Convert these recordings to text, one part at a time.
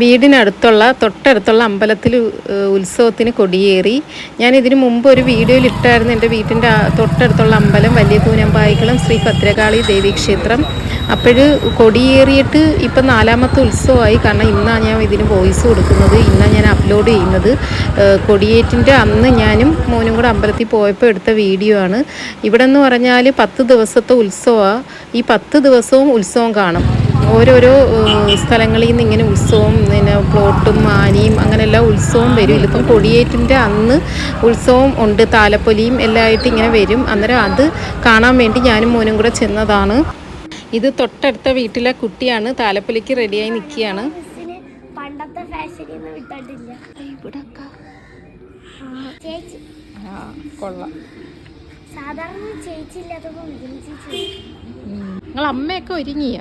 വീടിനടുത്തുള്ള തൊട്ടടുത്തുള്ള അമ്പലത്തിൽ ഉത്സവത്തിന് കൊടിയേറി. ഞാൻ ഇതിനു മുമ്പ് ഒരു വീഡിയോയിൽ ഇട്ടായിരുന്നു എൻ്റെ വീട്ടിൻ്റെ തൊട്ടടുത്തുള്ള അമ്പലം വലിയ കൂനമ്പായിക്കുളം ശ്രീ ഭദ്രകാളി ദേവീക്ഷേത്രം. അപ്പോൾ കൊടിയേറിയിട്ട് ഇപ്പം 4ാമത്തെ ഉത്സവമായി. കാരണം ഇന്നാണ് ഞാൻ ഇതിന് വോയിസ് കൊടുക്കുന്നത്, ഇന്നാണ് ഞാൻ അപ്ലോഡ് ചെയ്യുന്നത്. കൊടിയേറ്റിൻ്റെ അന്ന് ഞാനും മോനും കൂടെ അമ്പലത്തിൽ പോയപ്പോൾ എടുത്ത വീഡിയോ ആണ്. ഇവിടെ എന്ന് പറഞ്ഞാൽ 10 ദിവസത്തെ ഉത്സവമാണ്. ഈ 10 ദിവസവും ഉത്സവം കാണും. ഓരോരോ സ്ഥലങ്ങളിൽ നിന്ന് ഇങ്ങനെ ഉത്സവം, പിന്നെ പ്ലോട്ടും ആനയും അങ്ങനെയെല്ലാം ഉത്സവം വരും. ഇതിപ്പം കൊടിയേറ്റിൻ്റെ അന്ന് ഉത്സവം ഉണ്ട്, താലപ്പൊലിയും എല്ലാം ആയിട്ട് ഇങ്ങനെ വരും. അന്നേരം അത് കാണാൻ വേണ്ടി ഞാനും മോനും കൂടെ ചെന്നതാണ്. ഇത് തൊട്ടടുത്ത വീട്ടിലെ കുട്ടിയാണ്, താലപ്പൊലിക്ക് റെഡിയായി നിൽക്കുകയാണ്. പണ്ടത്തെ ഫാഷനിൽ വിട്ടിട്ടില്ല. കൊള്ളാം. സാധാരണ ചേച്ചി ഇല്ലാത്തപ്പോൾ നിങ്ങൾ അമ്മയൊക്കെ ഒരുങ്ങിയ?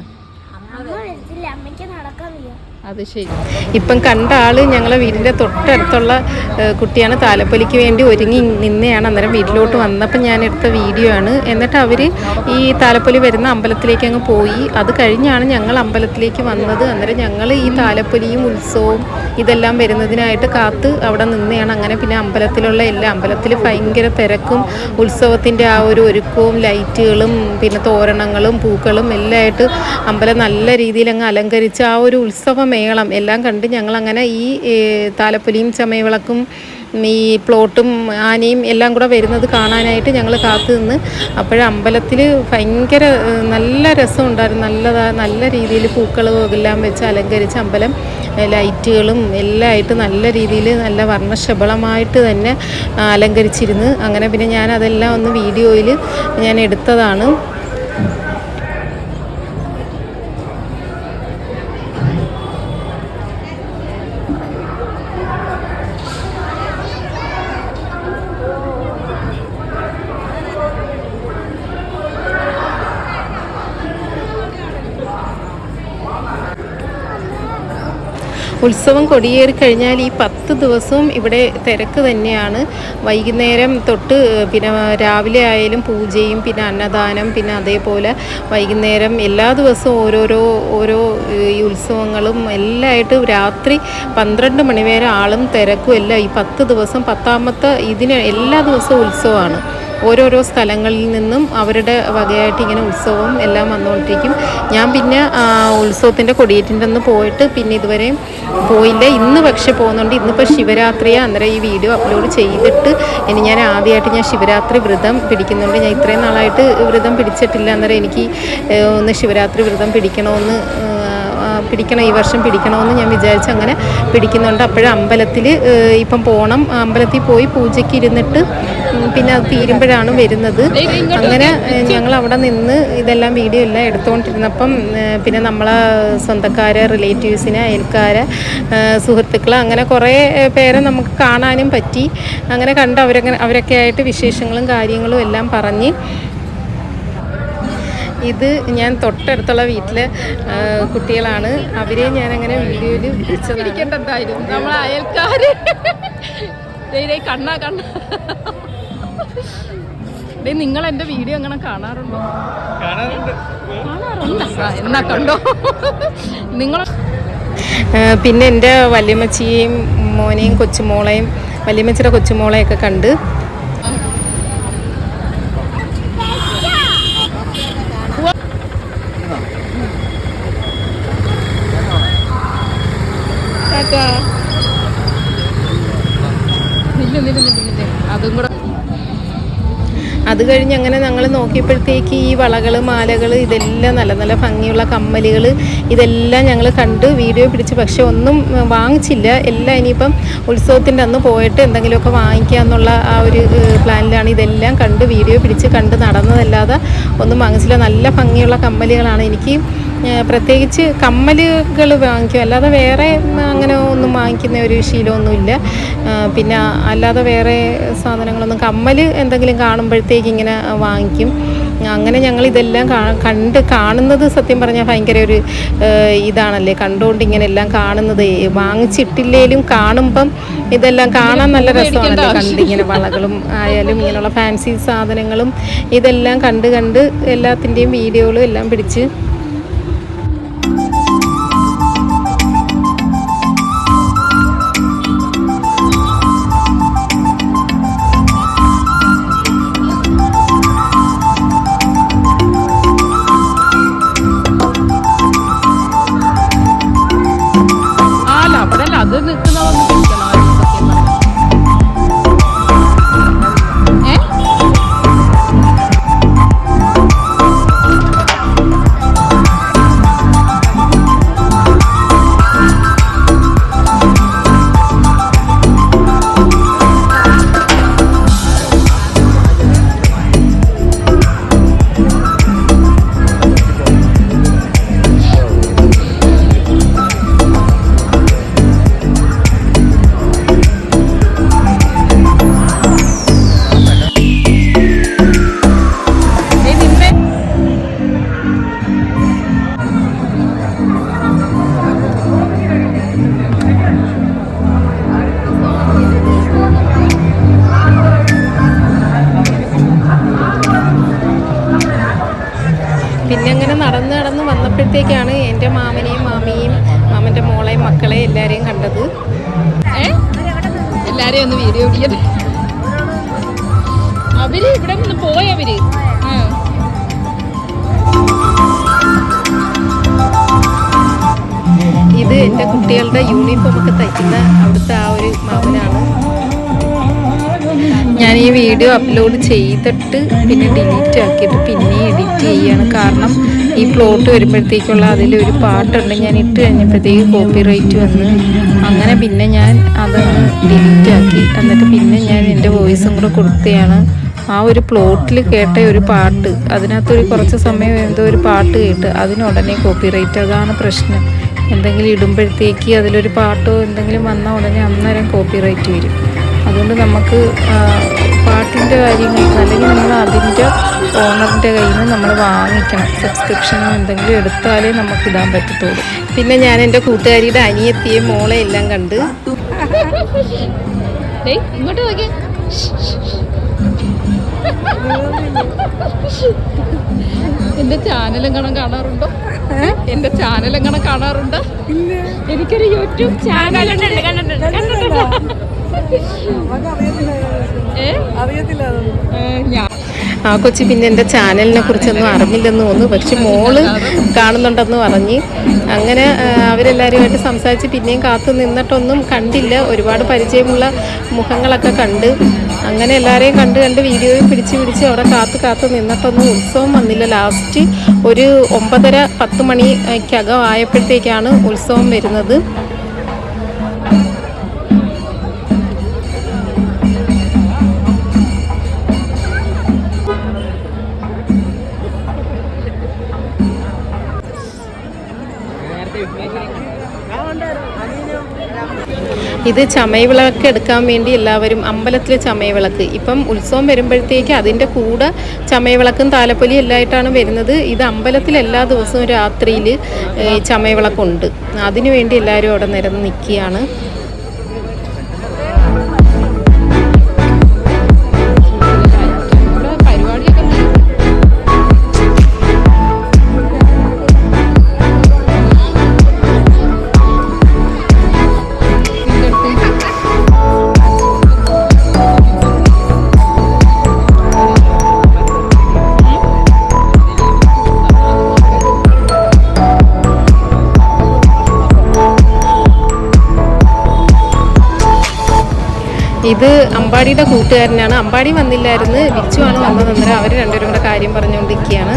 അമ്മയ്ക്ക് നടക്കാൻ വയ്യ. അത് ശരി. ഇപ്പം കണ്ട ആള് ഞങ്ങളെ വീടിൻ്റെ തൊട്ടടുത്തുള്ള കുട്ടിയാണ്, താലപ്പൊലിക്ക് വേണ്ടി ഒരുങ്ങി നിന്നെയാണ്. അന്നേരം വീട്ടിലോട്ട് വന്നപ്പോൾ ഞാൻ എടുത്ത വീഡിയോ ആണ്. എന്നിട്ട് അവർ ഈ താലപ്പൊലി വരുന്ന അമ്പലത്തിലേക്ക് അങ്ങ് പോയി. അത് കഴിഞ്ഞാണ് ഞങ്ങൾ അമ്പലത്തിലേക്ക് വന്നത്. അന്നേരം ഞങ്ങൾ ഈ താലപ്പൊലിയും ഉത്സവവും ഇതെല്ലാം വരുന്നതിനായിട്ട് കാത്ത് അവിടെ നിന്നെയാണ്. അങ്ങനെ പിന്നെ അമ്പലത്തിലുള്ള അമ്പലത്തിൽ ഭയങ്കര തിരക്കും, ഉത്സവത്തിൻ്റെ ആ ഒരു ഒരുക്കവും ലൈറ്റുകളും പിന്നെ തോരണങ്ങളും പൂക്കളും എല്ലാം ആയിട്ട് അമ്പലം നല്ല രീതിയിൽ അങ്ങ് അലങ്കരിച്ച് ആ ഒരു ഉത്സവമേളം എല്ലാം കണ്ട് ഞങ്ങളങ്ങനെ ഈ താലപ്പൊലിയും ചമയവിളക്കും ഈ പ്ലോട്ടും ആനയും എല്ലാം കൂടെ വരുന്നത് കാണാനായിട്ട് ഞങ്ങൾ കാത്തു നിന്ന്. അപ്പോഴ അമ്പലത്തിൽ ഭയങ്കര നല്ല രസമുണ്ടായിരുന്നു. നല്ല രീതിയിൽ പൂക്കളും എല്ലാം വെച്ച് അലങ്കരിച്ച് അമ്പലം ലൈറ്റുകളും എല്ലാം ആയിട്ട് നല്ല രീതിയിൽ നല്ല വർണ്ണശബളമായിട്ട് തന്നെ അലങ്കരിച്ചിരുന്നു. അങ്ങനെ പിന്നെ ഞാൻ അതെല്ലാം ഒന്ന് വീഡിയോയിൽ ഞാൻ എടുത്തതാണ്. ഉത്സവം കൊടിയേറി കഴിഞ്ഞാൽ ഈ 10 ദിവസവും ഇവിടെ തിരക്ക് തന്നെയാണ്. വൈകുന്നേരം തൊട്ട് പിന്നെ രാവിലെ ആയാലും പൂജയും പിന്നെ അന്നദാനം, പിന്നെ അതേപോലെ വൈകുന്നേരം എല്ലാ ദിവസവും ഓരോ ഈ ഉത്സവങ്ങളും എല്ലാം ആയിട്ട് രാത്രി 12 മണി വരെ ആളും തിരക്കും എല്ലാം. ഈ 10 ദിവസം 10ാമത്തെ ഇതിന് എല്ലാ ദിവസവും ഉത്സവമാണ്. ഓരോരോ സ്ഥലങ്ങളിൽ നിന്നും അവരുടെ വകയായിട്ട് ഇങ്ങനെ ഉത്സവം എല്ലാം വന്നുകൊണ്ടിരിക്കും. ഞാൻ പിന്നെ ഉത്സവത്തിൻ്റെ കൊടിയേറ്റിൻ്റെ അന്ന് പോയിട്ട് പിന്നെ ഇതുവരെയും പോയില്ല. ഇന്ന് പക്ഷെ പോകുന്നുണ്ട്. ഇന്നിപ്പോൾ ശിവരാത്രിയാണ്. അന്നേരം ഈ വീഡിയോ അപ്ലോഡ് ചെയ്തിട്ട് ഇനി ഞാൻ ആദ്യമായിട്ട് ഞാൻ ശിവരാത്രി വ്രതം പിടിക്കുന്നുണ്ട്. ഞാൻ ഇത്രയും നാളായിട്ട് വ്രതം പിടിച്ചിട്ടില്ല. അന്നേരം എനിക്ക് ഒന്ന് ശിവരാത്രി വ്രതം പിടിക്കണം, ഈ വർഷം പിടിക്കണമെന്ന് ഞാൻ വിചാരിച്ച് അങ്ങനെ പിടിക്കുന്നുണ്ട്. അപ്പോഴും അമ്പലത്തിൽ ഇപ്പം പോകണം. അമ്പലത്തിൽ പോയി പൂജയ്ക്ക് ഇരുന്നിട്ട് പിന്നെ അത് തീരുമ്പോഴാണ് വരുന്നത്. അങ്ങനെ ഞങ്ങൾ അവിടെ നിന്ന് ഇതെല്ലാം വീഡിയോ എല്ലാം എടുത്തുകൊണ്ടിരുന്നപ്പം പിന്നെ നമ്മളെ സ്വന്തക്കാരെ, റിലേറ്റീവ്സിനെ, അയൽക്കാരെ, സുഹൃത്തുക്കളെ അങ്ങനെ കുറേ പേരെ നമുക്ക് കാണാനും പറ്റി. അങ്ങനെ കണ്ട് അവരൊക്കെ ആയിട്ട് വിശേഷങ്ങളും കാര്യങ്ങളും എല്ലാം പറഞ്ഞ്. ഇത് ഞാൻ തൊട്ടടുത്തുള്ള വീട്ടിലെ കുട്ടികളാണ്. അവരെ ഞാനങ്ങനെ വീഡിയോയിൽ പിടിച്ചതായിരിക്കും. നമ്മളെ അയൽക്കാര് കണ്ണ നിങ്ങൾ എൻ്റെ വീഡിയോ അങ്ങനെ കാണാറുണ്ടോ? എന്നാ കണ്ടോ നിങ്ങൾ? പിന്നെ എൻ്റെ വല്യമ്മച്ചിയെയും മോനെയും കൊച്ചുമോളെയും വല്യമ്മച്ചിയുടെ കൊച്ചുമോളെയൊക്കെ കണ്ട്. അതും കൂടെ അത് കഴിഞ്ഞ് അങ്ങനെ ഞങ്ങൾ നോക്കിയപ്പോഴത്തേക്ക് ഈ വളകൾ, മാലകൾ, ഇതെല്ലാം നല്ല നല്ല ഭംഗിയുള്ള കമ്മലുകൾ ഇതെല്ലാം ഞങ്ങൾ കണ്ട് വീഡിയോ പിടിച്ച്. പക്ഷെ ഒന്നും വാങ്ങിച്ചില്ല. എല്ലാം ഇനിയിപ്പം ഉത്സവത്തിൻ്റെ അന്ന് പോയിട്ട് എന്തെങ്കിലുമൊക്കെ വാങ്ങിക്കുക എന്നുള്ള ആ ഒരു പ്ലാനിലാണ്. ഇതെല്ലാം കണ്ട് വീഡിയോ പിടിച്ച് കണ്ട് നടന്നതല്ലാതെ ഒന്നും വാങ്ങിച്ചില്ല. നല്ല ഭംഗിയുള്ള കമ്മലുകളാണ്. എനിക്ക് പ്രത്യേകിച്ച് കമ്മലുകൾ വാങ്ങിക്കും, അല്ലാതെ വേറെ അങ്ങനെ ഒന്നും വാങ്ങിക്കുന്ന ഒരു ശീലമൊന്നുമില്ല. പിന്നെ അല്ലാതെ വേറെ സാധനങ്ങളൊന്നും, കമ്മൽ എന്തെങ്കിലും കാണുമ്പോഴത്തേക്ക് ഇങ്ങനെ വാങ്ങിക്കും. അങ്ങനെ ഞങ്ങൾ ഇതെല്ലാം കാണുന്നത് സത്യം പറഞ്ഞാൽ ഭയങ്കര ഒരു ഇതാണല്ലേ, കണ്ടുകൊണ്ട് ഇങ്ങനെ എല്ലാം കാണുന്നത്. വാങ്ങിച്ചിട്ടില്ലേലും കാണുമ്പം ഇതെല്ലാം കാണാൻ നല്ല രസമാണല്ലോ. ഇങ്ങനെ വളകളും ആയാലും ഇങ്ങനെയുള്ള ഫാൻസി സാധനങ്ങളും ഇതെല്ലാം കണ്ട് എല്ലാത്തിൻ്റെയും വീഡിയോകളും എല്ലാം പിടിച്ച് മക്കളെ എല്ലാരെയും കണ്ടത്. എല്ലാരെയും ഒന്ന് വീഡിയോ പിടിക്കട്ടെ. അവര് ഇവിടെ നിന്ന് പോയവര് ഇത് എൻ്റെ കുട്ടികളുടെ യൂണിഫോം ഒക്കെ തയ്ക്കുന്ന അവിടുത്തെ ആ ഒരു മാമനാണ്. ഞാൻ ഈ വീഡിയോ അപ്ലോഡ് ചെയ്തിട്ട് പിന്നെ ഡിലീറ്റ് ആക്കിയിട്ട് പിന്നെ എഡിറ്റ് ചെയ്യാണ്. കാരണം ഈ പ്ലോട്ട് വരുമ്പോഴത്തേക്കുള്ള അതിലൊരു പാട്ടുണ്ട്, ഞാൻ ഇട്ട് കഴിഞ്ഞപ്പോഴത്തേക്ക് കോപ്പിറൈറ്റ് വന്ന് അങ്ങനെ പിന്നെ ഞാൻ അതൊന്ന് ഡിലീറ്റ് ആക്കി. എന്നിട്ട് പിന്നെ ഞാൻ എൻ്റെ വോയിസും കൂടെ കൊടുത്തതാണ്. ആ ഒരു പ്ലോട്ടിൽ കേട്ട ഒരു പാട്ട്, അതിനകത്തൊരു കുറച്ച് സമയം എന്തോ ഒരു പാട്ട് കേട്ട് അതിനുടനെ കോപ്പിറൈറ്റ്. അതാണ് പ്രശ്നം. എന്തെങ്കിലും ഇടുമ്പോഴത്തേക്ക് അതിലൊരു പാട്ടോ എന്തെങ്കിലും വന്നാൽ ഉടനെ അന്നേരം കോപ്പിറൈറ്റ് വരും. അതുകൊണ്ട് നമുക്ക് പാട്ടിൻ്റെ കാര്യങ്ങൾ അല്ലെങ്കിൽ നമ്മൾ അതിൻ്റെ ഓണറിൻ്റെ കയ്യിൽ നിന്ന് നമ്മൾ വാങ്ങിക്കണം. സബ്സ്ക്രിപ്ഷനോ എന്തെങ്കിലും എടുത്താലേ നമുക്ക് ഇടാൻ പറ്റത്തുള്ളൂ. പിന്നെ ഞാൻ എൻ്റെ കൂട്ടുകാരിയുടെ അനിയത്തിയെ മോളെ എല്ലാം കണ്ട്. ഇങ്ങോട്ട് നോക്കിയേ. എന്റെ ചാനലെങ്ങനെ കാണാറുണ്ടോ? എന്റെ ചാനലെങ്ങനെ കാണാറുണ്ടോ? എനിക്കൊരു യൂട്യൂബ് ചാനലുണ്ട്. ആ കൊച്ചി പിന്നെ എൻ്റെ ചാനലിനെ കുറിച്ചൊന്നും അറിഞ്ഞില്ലെന്ന് തോന്നുന്നു. പക്ഷെ മോള് കാണുന്നുണ്ടെന്ന് പറഞ്ഞ് അങ്ങനെ അവരെല്ലാവരുമായിട്ട് സംസാരിച്ച് പിന്നെയും കാത്തു നിന്നിട്ടൊന്നും കണ്ടില്ല. ഒരുപാട് പരിചയമുള്ള മുഖങ്ങളൊക്കെ കണ്ട് അങ്ങനെ എല്ലാവരെയും കണ്ട് വീഡിയോയും പിടിച്ച് അവിടെ കാത്തു നിന്നിട്ടൊന്നും ഉത്സവം വന്നില്ല. ലാസ്റ്റ് ഒരു 9:30-10 മണിക്കകം ആയപ്പോഴത്തേക്കാണ് ഉത്സവം വരുന്നത്. ഇത് ചമയവിളക്ക് എടുക്കാൻ വേണ്ടി എല്ലാവരും അമ്പലത്തിലെ ചമയവിളക്ക് ഇപ്പം ഉത്സവം വരുമ്പോഴത്തേക്ക് അതിൻ്റെ കൂടെ ചമയവിളക്കും താലപ്പൊലിയും എല്ലായിട്ടാണ് വരുന്നത്. ഇത് അമ്പലത്തിൽ എല്ലാ ദിവസവും രാത്രിയിൽ ചമയവിളക്കുണ്ട്. അതിനു വേണ്ടി എല്ലാവരും അവിടെ നിരന്ന് നിൽക്കുകയാണ്. ഇത് അമ്പാടിയുടെ കൂട്ടുകാരനാണ്. അമ്പാടി വന്നില്ലായിരുന്നു, വിച്ചുവാണ് വന്നത്. അന്നേരം അവർ രണ്ടുപേരും കൂടെ കാര്യം പറഞ്ഞുകൊണ്ടിരിക്കുകയാണ്.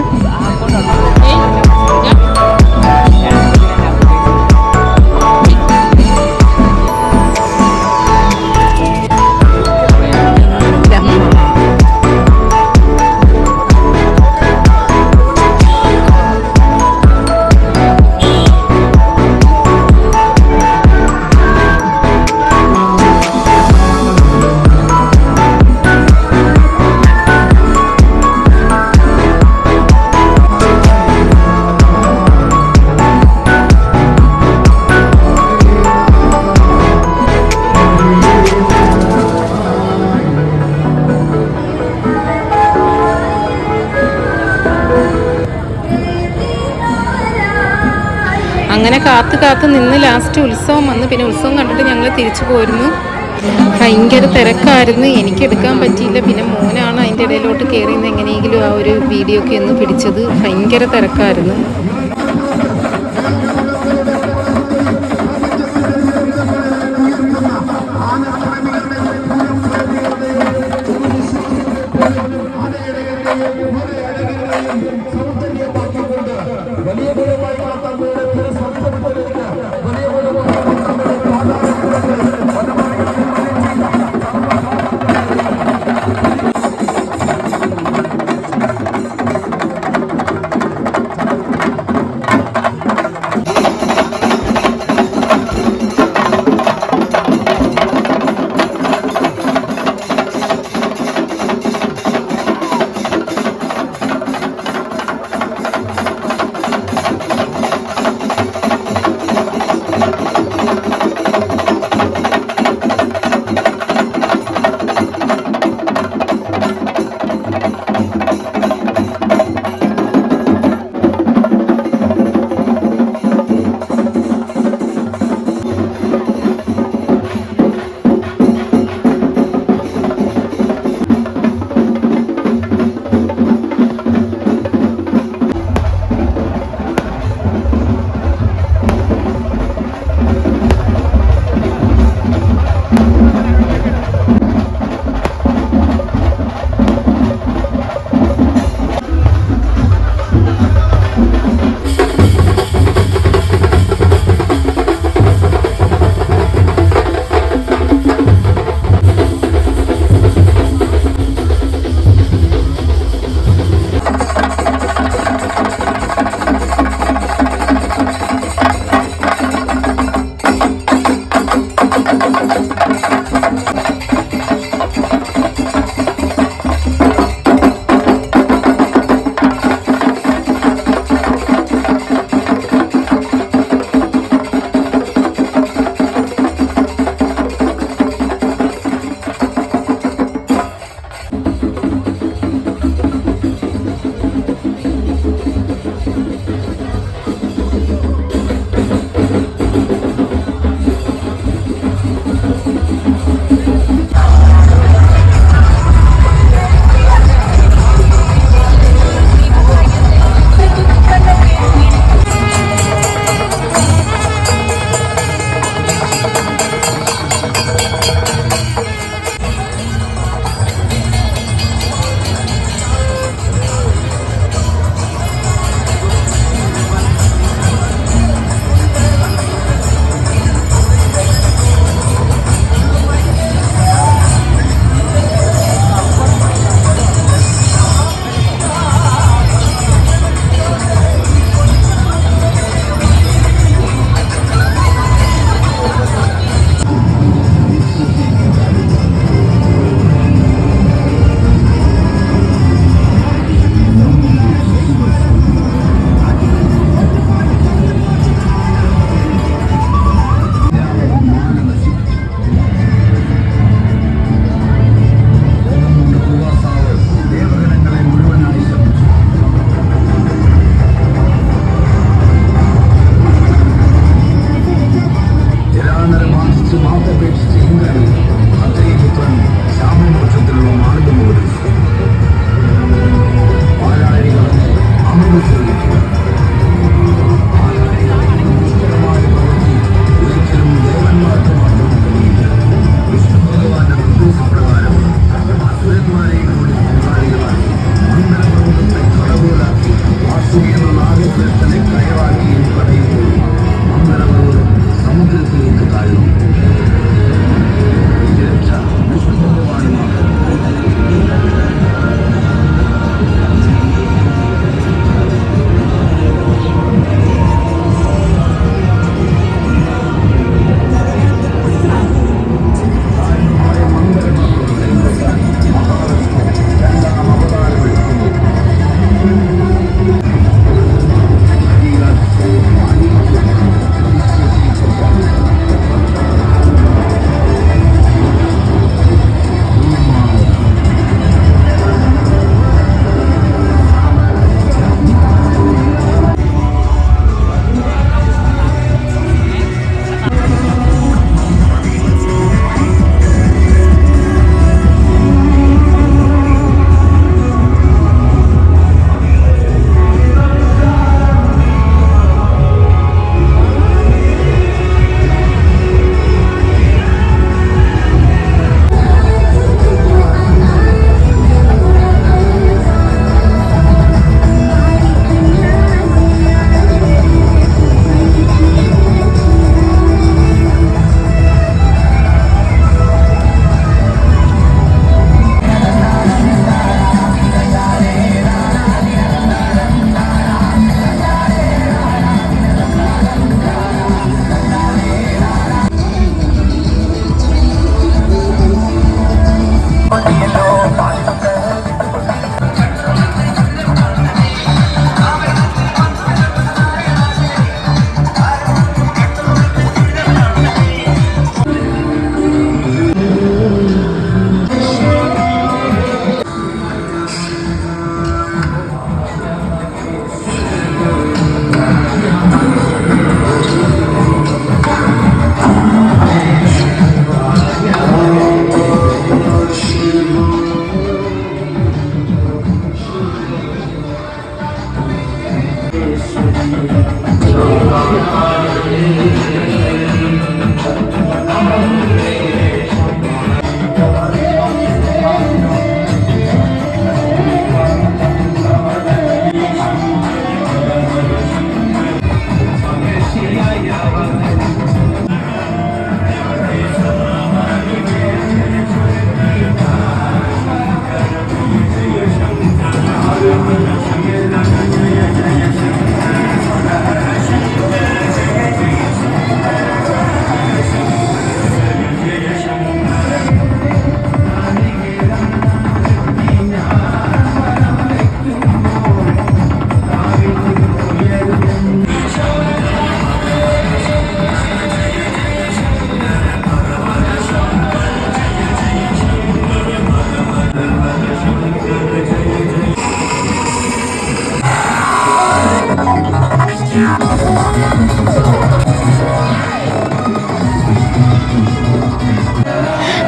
അങ്ങനെ കാത്തു നിന്ന് ലാസ്റ്റ് ഉത്സവം വന്ന്. പിന്നെ ഉത്സവം കണ്ടിട്ട് ഞങ്ങൾ തിരിച്ചു പോരുന്നു. ഭയങ്കര തിരക്കായിരുന്നു, എനിക്ക് എടുക്കാൻ പറ്റിയില്ല. പിന്നെ മോനാണ് അതിൻ്റെ ഇടയിലോട്ട് കയറിയെന്ന് എങ്ങനെയെങ്കിലും ആ ഒരു വീഡിയോ ഒക്കെ ഒന്ന് പിടിച്ചത്. ഭയങ്കര തിരക്കായിരുന്നു.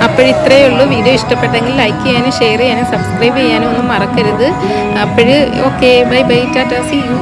അപ്പോൾ ഇത്രയേ ഉള്ളൂ. വീഡിയോ ഇഷ്ടപ്പെട്ടെങ്കിൽ ലൈക്ക് ചെയ്യാനും ഷെയർ ചെയ്യാനും സബ്സ്ക്രൈബ് ചെയ്യാനും ഒന്നും മറക്കരുത്. അപ്പോൾ okay, bye bye, tata, see U.